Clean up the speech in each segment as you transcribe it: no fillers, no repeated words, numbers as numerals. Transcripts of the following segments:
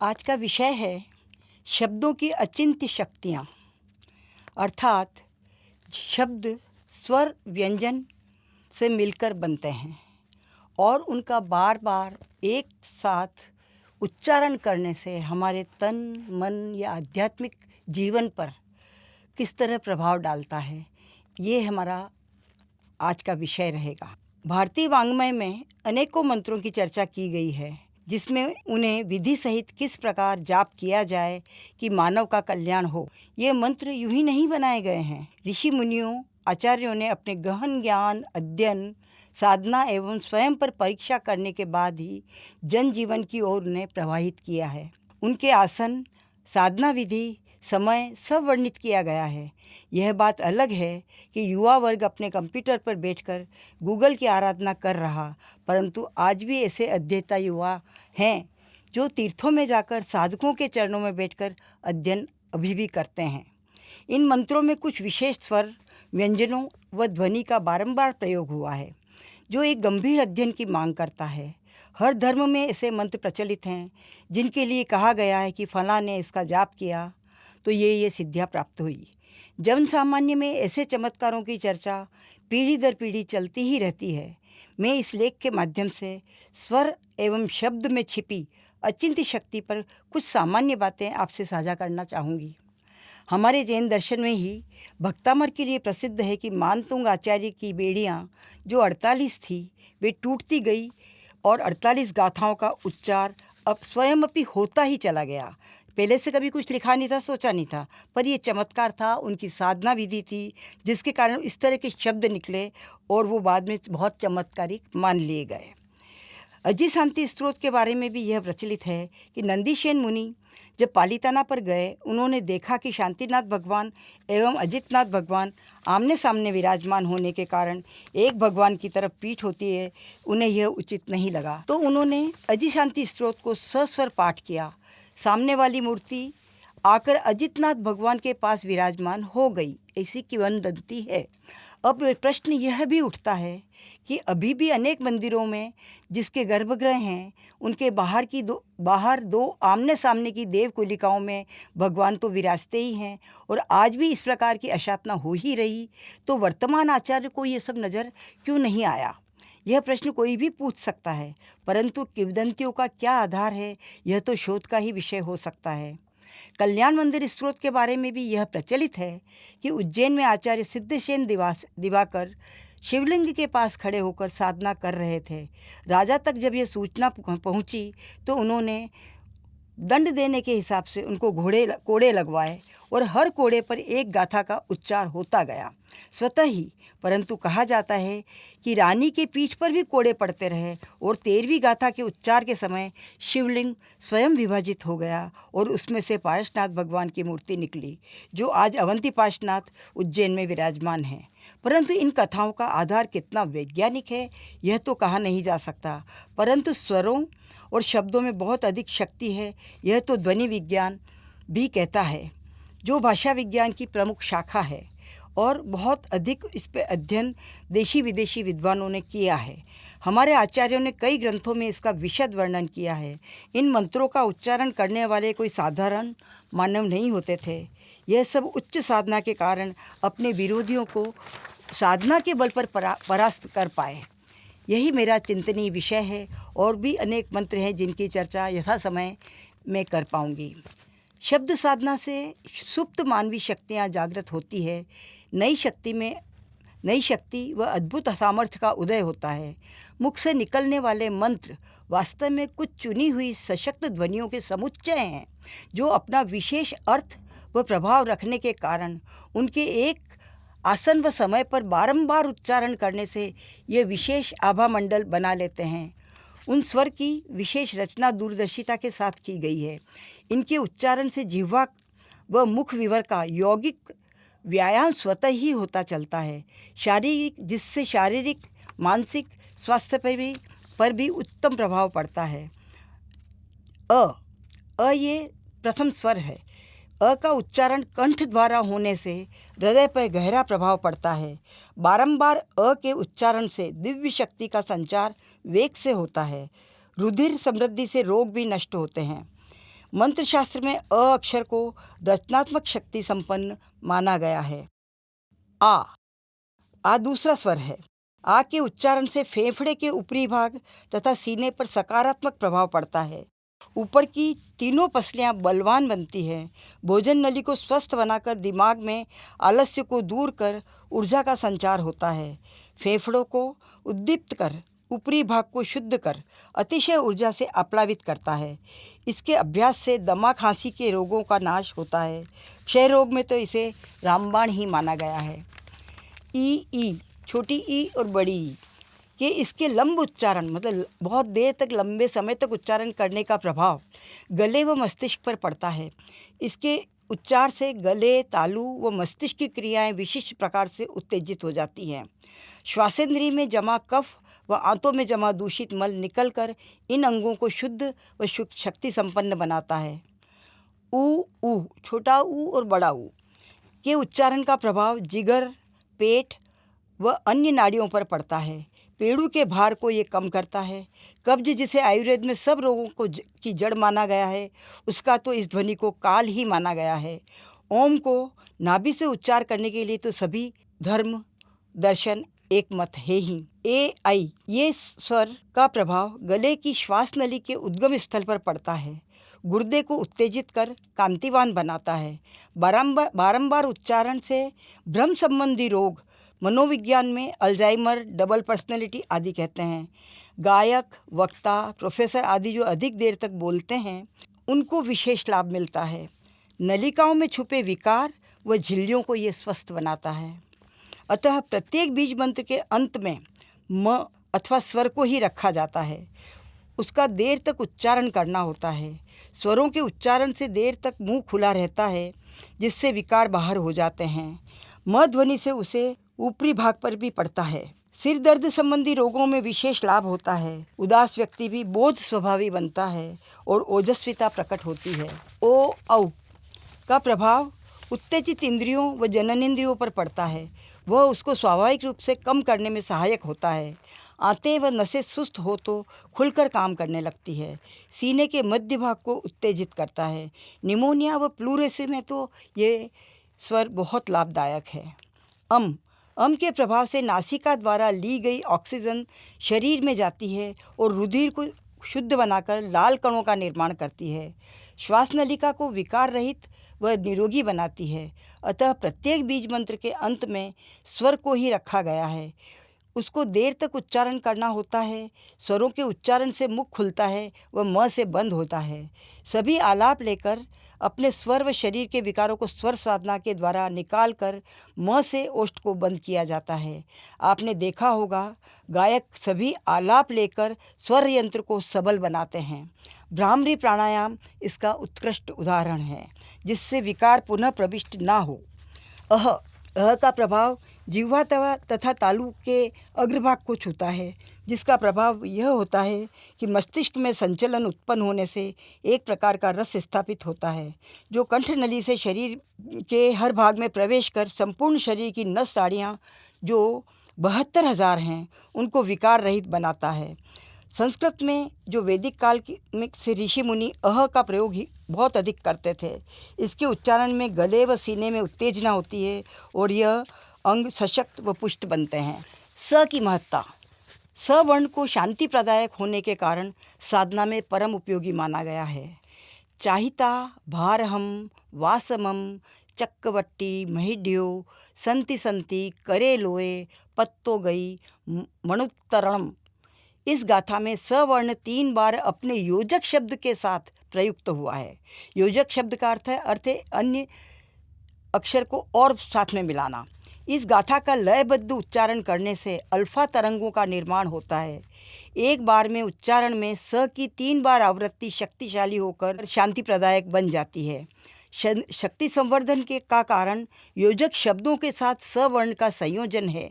आज का विषय है शब्दों की अचिंत्य शक्तियाँ। अर्थात शब्द स्वर व्यंजन से मिलकर बनते हैं और उनका बार बार एक साथ उच्चारण करने से हमारे तन मन या आध्यात्मिक जीवन पर किस तरह प्रभाव डालता है, ये हमारा आज का विषय रहेगा। भारतीय वाङ्मय में अनेकों मंत्रों की चर्चा की गई है, जिसमें उन्हें विधि सहित किस प्रकार जाप किया जाए कि मानव का कल्याण हो। ये मंत्र यूं ही नहीं बनाए गए हैं। ऋषि मुनियों आचार्यों ने अपने गहन ज्ञान, अध्ययन, साधना एवं स्वयं पर परीक्षा करने के बाद ही जनजीवन की ओर उन्हें प्रवाहित किया है। उनके आसन, साधना विधि, समय सब वर्णित किया गया है। यह बात अलग है कि युवा वर्ग अपने कंप्यूटर पर बैठकर गूगल की आराधना कर रहा, परंतु आज भी ऐसे अध्येता युवा हैं जो तीर्थों में जाकर साधकों के चरणों में बैठकर अध्ययन अभी भी करते हैं। इन मंत्रों में कुछ विशेष स्वर, व्यंजनों व ध्वनि का बारंबार प्रयोग हुआ है, जो एक गंभीर अध्ययन की मांग करता है। हर धर्म में ऐसे मंत्र प्रचलित हैं जिनके लिए कहा गया है कि फलां ने इसका जाप किया तो ये सिद्धियाँ प्राप्त हुई। जन सामान्य में ऐसे चमत्कारों की चर्चा पीढ़ी दर पीढ़ी चलती ही रहती है। मैं इस लेख के माध्यम से स्वर एवं शब्द में छिपी अचिंत्य शक्ति पर कुछ सामान्य बातें आपसे साझा करना चाहूँगी। हमारे जैन दर्शन में ही भक्तामर के लिए प्रसिद्ध है कि मानतुंग आचार्य की बेड़ियाँ जो 48 थी, वे टूटती गई और 48 गाथाओं का उच्चार अब स्वयं भी होता ही चला गया। पहले से कभी कुछ लिखा नहीं था, सोचा नहीं था, पर ये चमत्कार था, उनकी साधना विधि थी, जिसके कारण इस तरह के शब्द निकले और वो बाद में बहुत चमत्कारिक मान लिए गए। अजय शांति स्त्रोत के बारे में भी यह प्रचलित है कि नंदीसेन मुनि जब पालिताना पर गए, उन्होंने देखा कि शांतिनाथ भगवान एवं अजितनाथ भगवान आमने सामने विराजमान होने के कारण एक भगवान की तरफ पीठ होती है, उन्हें यह उचित नहीं लगा। तो उन्होंने अजय शांति स्त्रोत को सस्वर पाठ किया। सामने वाली मूर्ति आकर अजितनाथ भगवान के पास विराजमान हो गई, ऐसी किंवदंती है। अब प्रश्न यह भी उठता है कि अभी भी अनेक मंदिरों में जिसके गर्भगृह हैं, उनके बाहर दो आमने सामने की देवकुलिकाओं में भगवान तो विराजते ही हैं और आज भी इस प्रकार की अशातना हो ही रही, तो वर्तमान आचार्य को ये सब नज़र क्यों नहीं आया? यह प्रश्न कोई भी पूछ सकता है, परंतु किंवदंतियों का क्या आधार है, यह तो शोध का ही विषय हो सकता है। कल्याण मंदिर स्त्रोत के बारे में भी यह प्रचलित है कि उज्जैन में आचार्य सिद्धसेन दिवाकर शिवलिंग के पास खड़े होकर साधना कर रहे थे। राजा तक जब यह सूचना पहुंची तो उन्होंने दंड देने के हिसाब से उनको कोड़े लगवाए और हर कोड़े पर एक गाथा का उच्चार होता गया स्वतः ही। परंतु कहा जाता है कि रानी के पीठ पर भी कोड़े पड़ते रहे और 13वीं गाथा के उच्चार के समय शिवलिंग स्वयं विभाजित हो गया और उसमें से पार्श्वनाथ भगवान की मूर्ति निकली, जो आज अवंती पार्श्वनाथ उज्जैन में विराजमान है। परंतु इन कथाओं का आधार कितना वैज्ञानिक है, यह तो कहा नहीं जा सकता, परंतु स्वरों और शब्दों में बहुत अधिक शक्ति है, यह तो ध्वनि विज्ञान भी कहता है, जो भाषा विज्ञान की प्रमुख शाखा है और बहुत अधिक इस पर अध्ययन देशी विदेशी विद्वानों ने किया है। हमारे आचार्यों ने कई ग्रंथों में इसका विशद वर्णन किया है। इन मंत्रों का उच्चारण करने वाले कोई साधारण मानव नहीं होते थे। यह सब उच्च साधना के कारण अपने विरोधियों को साधना के बल पर परास्त कर पाए। यही मेरा चिंतनीय विषय है और भी अनेक मंत्र हैं जिनकी चर्चा यथा समय मैं कर पाऊँगी। शब्द साधना से सुप्त मानवीय शक्तियाँ जागृत होती है। नई शक्ति व अद्भुत सामर्थ्य का उदय होता है। मुख से निकलने वाले मंत्र वास्तव में कुछ चुनी हुई सशक्त ध्वनियों के समुच्चय हैं, जो अपना विशेष अर्थ व प्रभाव रखने के कारण उनके एक आसन व समय पर बारंबार उच्चारण करने से ये विशेष आभा मंडल बना लेते हैं। उन स्वर की विशेष रचना दूरदर्शिता के साथ की गई है। इनके उच्चारण से जिह्वा व मुख विवर का यौगिक व्यायाम स्वतः ही होता चलता है, जिससे शारीरिक मानसिक स्वास्थ्य पर भी उत्तम प्रभाव पड़ता है। अ ये प्रथम स्वर है। अ का उच्चारण कंठ द्वारा होने से हृदय पर गहरा प्रभाव पड़ता है। बारंबार अ के उच्चारण से दिव्य शक्ति का संचार वेग से होता है। रुधिर समृद्धि से रोग भी नष्ट होते हैं। मंत्र शास्त्र में अ अक्षर को रचनात्मक शक्ति संपन्न माना गया है। आ दूसरा स्वर है। आ के उच्चारण से फेफड़े के ऊपरी भाग तथा सीने पर सकारात्मक प्रभाव पड़ता है। ऊपर की तीनों पसलियां बलवान बनती हैं। भोजन नली को स्वस्थ बनाकर दिमाग में आलस्य को दूर कर ऊर्जा का संचार होता है। फेफड़ों को उद्दीप्त कर ऊपरी भाग को शुद्ध कर अतिशय ऊर्जा से आप्लावित करता है। इसके अभ्यास से दमा खांसी के रोगों का नाश होता है। क्षय रोग में तो इसे रामबाण ही माना गया है। ई छोटी ई और बड़ी ई कि इसके लंब उच्चारण मतलब बहुत देर तक लंबे समय तक उच्चारण करने का प्रभाव गले व मस्तिष्क पर पड़ता है। इसके उच्चार से गले, तालु व मस्तिष्क की क्रियाएं विशिष्ट प्रकार से उत्तेजित हो जाती हैं। श्वासेंद्रिय में जमा कफ व आंतों में जमा दूषित मल निकलकर इन अंगों को शुद्ध व शक्ति संपन्न बनाता है। ऊ छोटा ऊ और बड़ा ऊ के उच्चारण का प्रभाव जिगर, पेट व अन्य नाड़ियों पर पड़ता है। पेड़ू के भार को ये कम करता है। कब्ज, जिसे आयुर्वेद में सब रोगों की जड़ माना गया है, उसका तो इस ध्वनि को काल ही माना गया है। ओम को नाभि से उच्चार करने के लिए तो सभी धर्म दर्शन एक मत है ही। आई ये स्वर का प्रभाव गले की श्वास नली के उद्गम स्थल पर पड़ता है। गुर्दे को उत्तेजित कर कांतिवान बनाता है। बारंबार उच्चारण से भ्रम संबंधी रोग मनोविज्ञान में अल्जाइमर, डबल पर्सनैलिटी आदि कहते हैं। गायक, वक्ता, प्रोफेसर आदि जो अधिक देर तक बोलते हैं उनको विशेष लाभ मिलता है। नलिकाओं में छुपे विकार व झिल्लियों को ये स्वस्थ बनाता है। अतः प्रत्येक बीज मंत्र के अंत में म अथवा स्वर को ही रखा जाता है। उसका देर तक उच्चारण करना होता है। स्वरों के उच्चारण से देर तक मुंह खुला रहता है, जिससे विकार बाहर हो जाते हैं। म ध्वनि से उसे ऊपरी भाग पर भी पड़ता है। सिर दर्द संबंधी रोगों में विशेष लाभ होता है। उदास व्यक्ति भी बोध स्वभावी बनता है और ओजस्विता प्रकट होती है। औ का प्रभाव उत्तेजित इंद्रियों व जननेंद्रियों पर पड़ता है। वह उसको स्वाभाविक रूप से कम करने में सहायक होता है। आंतें व नसें सुस्त हो तो खुलकर काम करने लगती है। सीने के मध्य भाग को उत्तेजित करता है। निमोनिया व प्लूरेसी में तो ये स्वर बहुत लाभदायक है। अम के प्रभाव से नासिका द्वारा ली गई ऑक्सीजन शरीर में जाती है और रुधिर को शुद्ध बनाकर लाल कणों का निर्माण करती है। श्वास नलिका को विकार रहित व निरोगी बनाती है। अतः प्रत्येक बीज मंत्र के अंत में स्वर को ही रखा गया है। उसको देर तक उच्चारण करना होता है। स्वरों के उच्चारण से मुख खुलता है व म से बंद होता है। सभी आलाप लेकर अपने स्वर व शरीर के विकारों को स्वर साधना के द्वारा निकाल कर म से ओष्ठ को बंद किया जाता है। आपने देखा होगा गायक सभी आलाप लेकर स्वर यंत्र को सबल बनाते हैं। भ्रामरी प्राणायाम इसका उत्कृष्ट उदाहरण है, जिससे विकार पुनः प्रविष्ट ना हो। अह का प्रभाव जिह्वा तथा तालु के अग्रभाग को छूता है, जिसका प्रभाव यह होता है कि मस्तिष्क में संचलन उत्पन्न होने से एक प्रकार का रस स्थापित होता है, जो कंठ नली से शरीर के हर भाग में प्रवेश कर संपूर्ण शरीर की नस नाड़ियाँ जो 72,000 हैं उनको विकार रहित बनाता है। संस्कृत में जो वैदिक काल में से ऋषि मुनि अह का प्रयोग ही बहुत अधिक करते थे। इसके उच्चारण में गले व सीने में उत्तेजना होती है और यह अंग सशक्त व पुष्ट बनते हैं। स की महत्ता। स वर्ण को शांति प्रदायक होने के कारण साधना में परम उपयोगी माना गया है। चाहिता, भारहम, वासमम, चक्कवट्टी, महिड्यो, संति संति, करे लोए, पत्तो गई, मणुत्तरणम। इस गाथा में सवर्ण 3 बार अपने योजक शब्द के साथ प्रयुक्त हुआ है। योजक शब्द का अर्थ है अन्य अक्षर को और साथ में मिलाना। इस गाथा का लयबद्ध उच्चारण करने से अल्फा तरंगों का निर्माण होता है। एक बार में उच्चारण में स की 3 बार आवृत्ति शक्तिशाली होकर शांति प्रदायक बन जाती है। शक्ति संवर्धन का कारण योजक शब्दों के साथ स वर्ण का संयोजन है।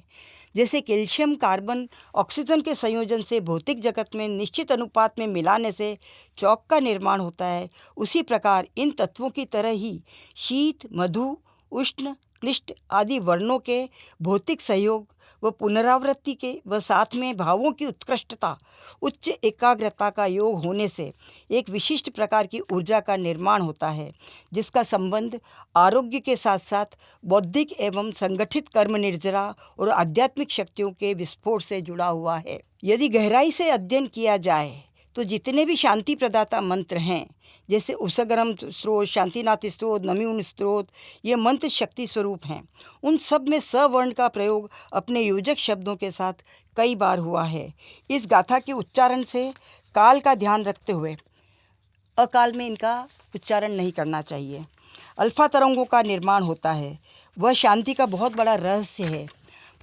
जैसे कैल्शियम कार्बन ऑक्सीजन के संयोजन से भौतिक जगत में निश्चित अनुपात में मिलाने से चौक का निर्माण होता है, उसी प्रकार इन तत्वों की तरह ही शीत, मधु, उष्ण, क्लिष्ट आदि वर्णों के भौतिक सहयोग व पुनरावृत्ति के व साथ में भावों की उत्कृष्टता, उच्च एकाग्रता का योग होने से एक विशिष्ट प्रकार की ऊर्जा का निर्माण होता है, जिसका संबंध आरोग्य के साथ साथ बौद्धिक एवं संगठित कर्म निर्जरा और आध्यात्मिक शक्तियों के विस्फोट से जुड़ा हुआ है। यदि गहराई से अध्ययन किया जाए तो जितने भी शांति प्रदाता मंत्र हैं, जैसे उषगरम स्त्रोत, शांतिनाथ स्त्रोत, नमिउन स्त्रोत, ये मंत्र शक्ति स्वरूप हैं। उन सब में स वर्ण का प्रयोग अपने योजक शब्दों के साथ कई बार हुआ है। इस गाथा के उच्चारण से काल का ध्यान रखते हुए अकाल में इनका उच्चारण नहीं करना चाहिए। अल्फा तरंगों का निर्माण होता है, वह शांति का बहुत बड़ा रहस्य है।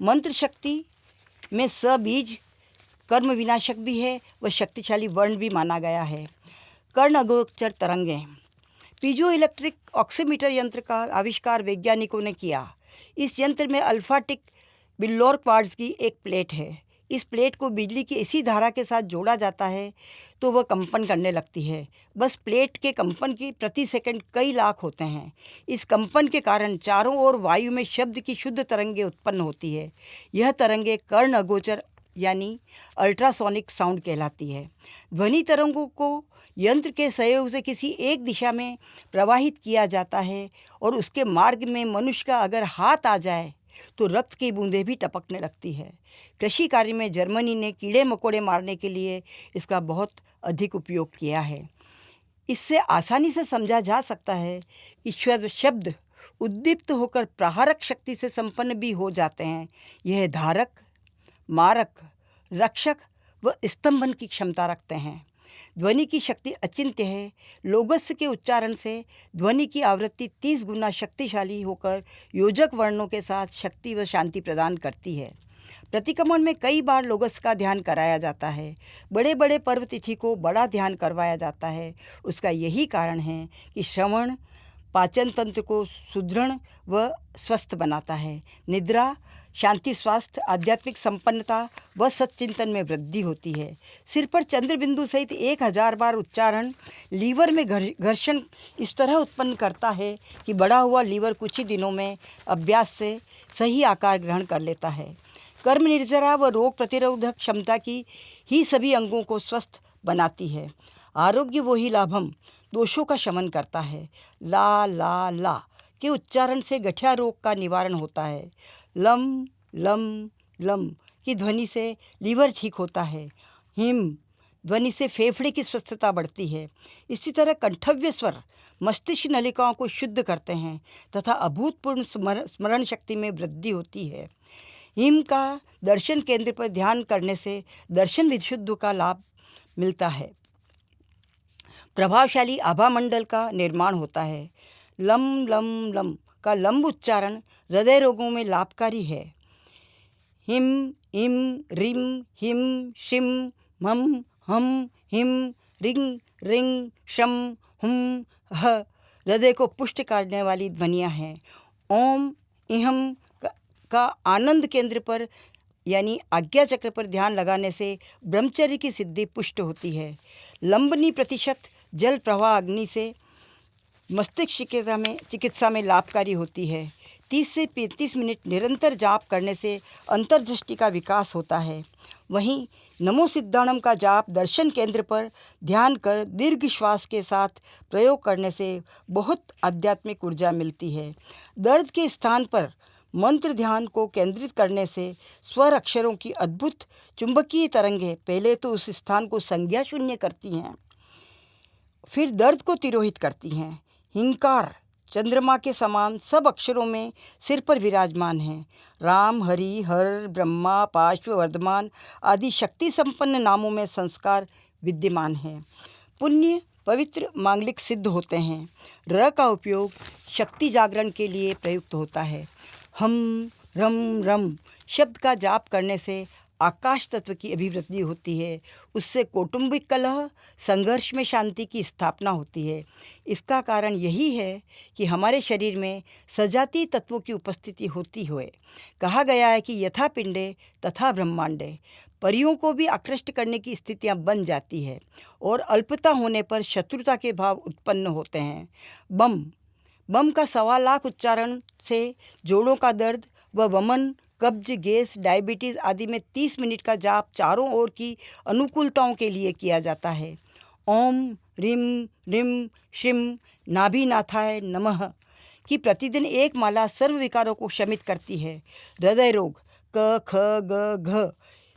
मंत्र शक्ति में स बीज कर्म विनाशक भी है, वह शक्तिशाली वर्ण भी माना गया है। कर्ण अगोचर तरंगें। पीजो इलेक्ट्रिक ऑक्सीमीटर यंत्र का आविष्कार वैज्ञानिकों ने किया। इस यंत्र में अल्फाटिक बिल्लोर क्वार्ट्ज की एक प्लेट है। इस प्लेट को बिजली की ऐसी धारा के साथ जोड़ा जाता है तो वह कंपन करने लगती है। बस प्लेट के कंपन की प्रति सेकंड कई लाख होते हैं। इस कंपन के कारण चारों ओर वायु में शब्द की शुद्ध तरंगें उत्पन्न होती है। यह तरंगें कर्ण अगोचर यानी अल्ट्रासोनिक साउंड कहलाती है। ध्वनि तरंगों को यंत्र के सहयोग से किसी एक दिशा में प्रवाहित किया जाता है और उसके मार्ग में मनुष्य का अगर हाथ आ जाए तो रक्त की बूंदें भी टपकने लगती है। कृषि कार्य में जर्मनी ने कीड़े मकोड़े मारने के लिए इसका बहुत अधिक उपयोग किया है। इससे आसानी से समझा जा सकता है कि शब्द उद्दीप्त होकर प्रहारक शक्ति से संपन्न भी हो जाते हैं। यह धारक, मारक, रक्षक व स्तंभन की क्षमता रखते हैं। ध्वनि की शक्ति अचिंत्य है। लोगस के उच्चारण से ध्वनि की आवृत्ति 30 गुना शक्तिशाली होकर योजक वर्णों के साथ शक्ति व शांति प्रदान करती है। प्रतिक्रमण में कई बार लोगस का ध्यान कराया जाता है। बड़े बड़े पर्व तिथि को बड़ा ध्यान करवाया जाता है। उसका यही कारण है कि श्रवण पाचन तंत्र को सुदृढ़ व स्वस्थ बनाता है। निद्रा, शांति, स्वास्थ्य, आध्यात्मिक संपन्नता व सच्चिंतन में वृद्धि होती है। सिर पर चंद्र बिंदु सहित 1000 बार उच्चारण लीवर में घर्षण इस तरह उत्पन्न करता है कि बढ़ा हुआ लीवर कुछ ही दिनों में अभ्यास से सही आकार ग्रहण कर लेता है। कर्म निर्जरा व रोग प्रतिरोधक क्षमता की ही सभी अंगों को स्वस्थ बनाती है। आरोग्य वो ही लाभम दोषों का शमन करता है। ला ला ला के उच्चारण से गठिया रोग का निवारण होता है। लम लम लम की ध्वनि से लीवर ठीक होता है। हिम ध्वनि से फेफड़े की स्वस्थता बढ़ती है। इसी तरह कंठव्य स्वर मस्तिष्क नलिकाओं को शुद्ध करते हैं तथा अभूतपूर्व स्मरण शक्ति में वृद्धि होती है। हिम का दर्शन केंद्र पर ध्यान करने से दर्शन विशुद्धि का लाभ मिलता है। प्रभावशाली आभा मंडल का निर्माण होता है। लम लम लम का लंब उच्चारण हृदय रोगों में लाभकारी है। हिम इम रिम हिम शिम मम हम हिम रिंग रिंग शम हुम ह हृदय को पुष्ट करने वाली ध्वनियाँ हैं। ओम इहम का आनंद केंद्र पर यानी आज्ञा चक्र पर ध्यान लगाने से ब्रह्मचर्य की सिद्धि पुष्ट होती है। लंबनी प्रतिशत जल प्रवाह अग्नि से मस्तिष्क चिकित्सा में लाभकारी होती है। 30 से 35 मिनट निरंतर जाप करने से अंतर्दृष्टि का विकास होता है। वहीं नमो सिद्धाणम का जाप दर्शन केंद्र पर ध्यान कर दीर्घ श्वास के साथ प्रयोग करने से बहुत आध्यात्मिक ऊर्जा मिलती है। दर्द के स्थान पर मंत्र ध्यान को केंद्रित करने से स्वर अक्षरों की अद्भुत चुंबकीय तरंगें पहले तो उस स्थान को संज्ञा शून्य करती हैं, फिर दर्द को तिरोहित करती हैं। हिंकार चंद्रमा के समान सब अक्षरों में सिर पर विराजमान है। राम, हरि, हर, ब्रह्मा, पार्श्व, वर्धमान आदि शक्ति संपन्न नामों में संस्कार विद्यमान है। पुण्य पवित्र मांगलिक सिद्ध होते हैं। र का उपयोग शक्ति जागरण के लिए प्रयुक्त होता है। हम रम रम शब्द का जाप करने से आकाश तत्व की अभिवृद्धि होती है। उससे कौटुंबिक कलह संघर्ष में शांति की स्थापना होती है। इसका कारण यही है कि हमारे शरीर में सजातीय तत्वों की उपस्थिति होती हुए कहा गया है कि यथा पिंडे तथा ब्रह्मांडे, परियों को भी आकृष्ट करने की स्थितियां बन जाती है और अल्पता होने पर शत्रुता के भाव उत्पन्न होते हैं। बम बम का 1.25 लाख उच्चारण से जोड़ों का दर्द व वमन, कब्ज, गैस, डायबिटीज़ आदि में 30 मिनट का जाप चारों ओर की अनुकूलताओं के लिए किया जाता है। ओम ह्रीं ह्रीं श्रीं नाभिनाथाय नमः की प्रतिदिन एक माला सर्व विकारों को शमित करती है। हृदय रोग, क ख ग घ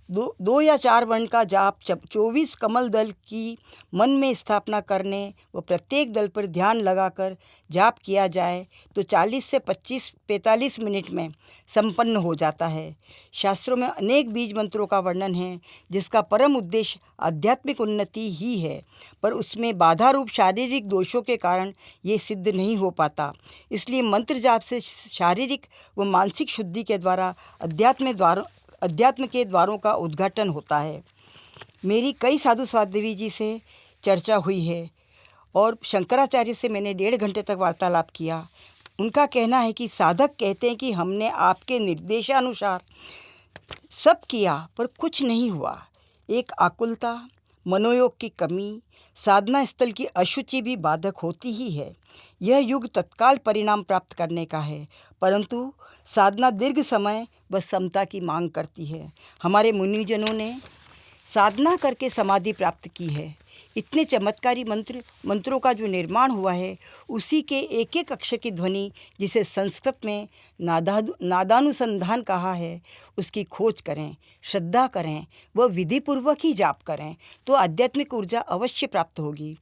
2 या 4 वर्ण का जाप 24 कमल दल की मन में स्थापना करने व प्रत्येक दल पर ध्यान लगाकर जाप किया जाए तो 40 से 45 मिनट में संपन्न हो जाता है। शास्त्रों में अनेक बीज मंत्रों का वर्णन है जिसका परम उद्देश्य आध्यात्मिक उन्नति ही है, पर उसमें बाधा रूप शारीरिक दोषों के कारण ये सिद्ध नहीं हो पाता। इसलिए मंत्र जाप से शारीरिक व मानसिक शुद्धि के द्वारा अध्यात्म के द्वारों का उद्घाटन होता है। मेरी कई साधु साध्वी जी से चर्चा हुई है और शंकराचार्य से मैंने 1.5 घंटे तक वार्तालाप किया। उनका कहना है कि साधक कहते हैं कि हमने आपके निर्देशानुसार सब किया पर कुछ नहीं हुआ। एक आकुलता, मनोयोग की कमी, साधना स्थल की अशुचि भी बाधक होती ही है। यह युग तत्काल परिणाम प्राप्त करने का है, परंतु साधना दीर्घ समय व समता की मांग करती है। हमारे मुनिजनों ने साधना करके समाधि प्राप्त की है। इतने चमत्कारी मंत्रों का जो निर्माण हुआ है, उसी के एक एक अक्षर की ध्वनि, जिसे संस्कृत में नादानुसंधान कहा है, उसकी खोज करें, श्रद्धा करें व विधिपूर्वक ही जाप करें तो आध्यात्मिक ऊर्जा अवश्य प्राप्त होगी।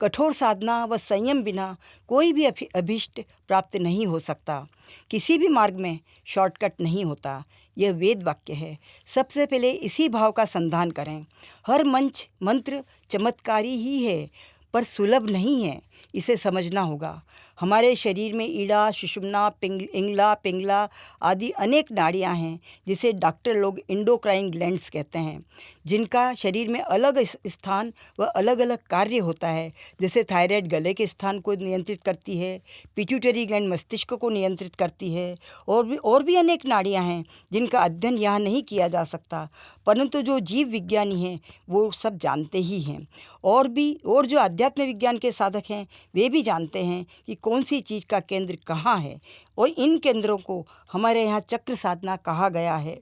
कठोर साधना व संयम बिना कोई भी अभीष्ट प्राप्त नहीं हो सकता। किसी भी मार्ग में शॉर्टकट नहीं होता, यह वेद वाक्य है। सबसे पहले इसी भाव का संधान करें। हर मंत्र चमत्कारी ही है पर सुलभ नहीं है, इसे समझना होगा। हमारे शरीर में ईड़ा, सुषुम्ना, इंगला, पिंगला आदि अनेक नाड़ियाँ हैं जिसे डॉक्टर लोग एंडोक्राइन ग्लैंड्स कहते हैं, जिनका शरीर में अलग स्थान व अलग अलग कार्य होता है। जैसे थायराइड गले के स्थान को नियंत्रित करती है, पिट्यूटरी ग्लैंड मस्तिष्क को नियंत्रित करती है, और भी अनेक नाड़ियाँ हैं जिनका अध्ययन यहाँ नहीं किया जा सकता, परंतु जो जीव विज्ञानी हैं वो सब जानते ही हैं। और जो अध्यात्म विज्ञान के साधक हैं वे भी जानते हैं कि कौन सी चीज़ का केंद्र कहाँ है, और इन केंद्रों को हमारे यहाँ चक्र साधना कहा गया है।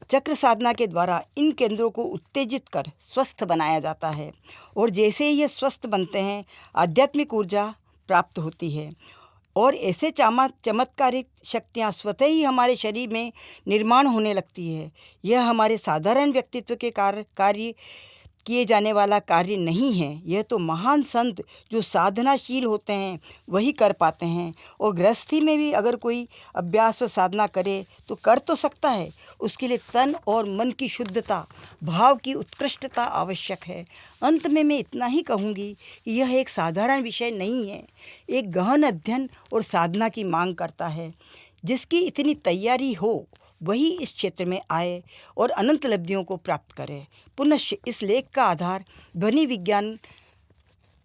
चक्र साधना के द्वारा इन केंद्रों को उत्तेजित कर स्वस्थ बनाया जाता है, और जैसे ही ये स्वस्थ बनते हैं आध्यात्मिक ऊर्जा प्राप्त होती है, और ऐसे चमत्कारिक शक्तियाँ स्वतः ही हमारे शरीर में निर्माण होने लगती है। यह हमारे साधारण व्यक्तित्व के कार्य किए जाने वाला कार्य नहीं है। यह तो महान संत जो साधनाशील होते हैं वही कर पाते हैं। और गृहस्थी में भी अगर कोई अभ्यास व साधना करे तो कर तो सकता है, उसके लिए तन और मन की शुद्धता, भाव की उत्कृष्टता आवश्यक है। अंत में मैं इतना ही कहूँगी कि यह एक साधारण विषय नहीं है, एक गहन अध्ययन और साधना की मांग करता है। जिसकी इतनी तैयारी हो वही इस क्षेत्र में आए और अनंत लब्धियों को प्राप्त करे। पुनश्च इस लेख का आधार ध्वनि विज्ञान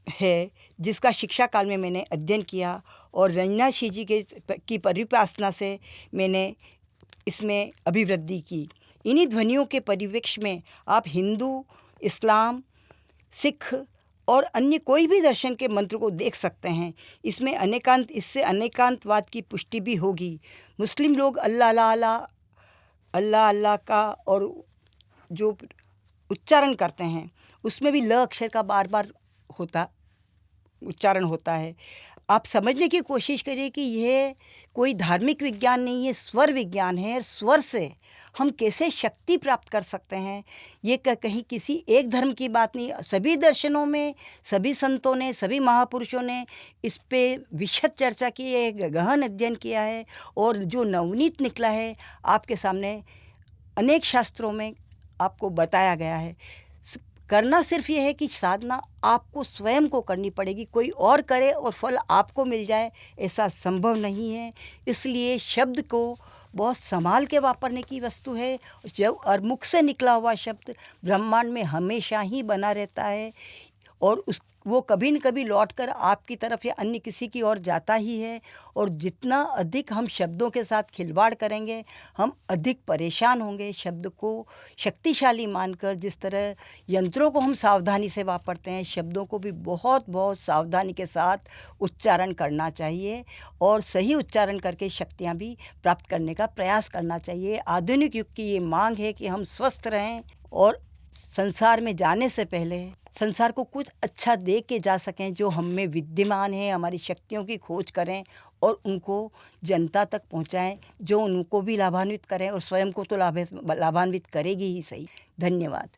है, जिसका शिक्षा काल में मैंने अध्ययन किया, और रंजना सिंह जी की परिपासना से मैंने इसमें अभिवृद्धि की। इन्हीं ध्वनियों के परिवेश में आप हिंदू, इस्लाम, सिख और अन्य कोई भी दर्शन के मंत्र को देख सकते हैं। इससे अनेकांतवाद की पुष्टि भी होगी। मुस्लिम लोग अल्लाह अल्लाह का और जो उच्चारण करते हैं उसमें भी ल अक्षर का बार बार उच्चारण होता है। आप समझने की कोशिश करिए कि यह कोई धार्मिक विज्ञान नहीं है, स्वर विज्ञान है। स्वर से हम कैसे शक्ति प्राप्त कर सकते हैं, ये कहीं किसी एक धर्म की बात नहीं। सभी दर्शनों में सभी संतों ने, सभी महापुरुषों ने इस पे विशद चर्चा की है, गहन अध्ययन किया है, और जो नवनीत निकला है आपके सामने अनेक शास्त्रों में आपको बताया गया है। करना सिर्फ ये है कि साधना आपको स्वयं को करनी पड़ेगी, कोई और करे और फल आपको मिल जाए ऐसा संभव नहीं है। इसलिए शब्द को बहुत संभाल के वापरने की वस्तु है। जब और मुख से निकला हुआ शब्द ब्रह्मांड में हमेशा ही बना रहता है, और वो कभी न कभी लौटकर आपकी तरफ या अन्य किसी की ओर जाता ही है। और जितना अधिक हम शब्दों के साथ खिलवाड़ करेंगे, हम अधिक परेशान होंगे। शब्द को शक्तिशाली मानकर जिस तरह यंत्रों को हम सावधानी से वापरते हैं, शब्दों को भी बहुत बहुत सावधानी के साथ उच्चारण करना चाहिए और सही उच्चारण करके शक्तियाँ भी प्राप्त करने का प्रयास करना चाहिए। आधुनिक युग की ये मांग है कि हम स्वस्थ रहें और संसार में जाने से पहले संसार को कुछ अच्छा दे के जा सकें जो हम में विद्यमान है। हमारी शक्तियों की खोज करें और उनको जनता तक पहुंचाएं, जो उनको भी लाभान्वित करें और स्वयं को तो लाभान्वित करेगी ही सही। धन्यवाद।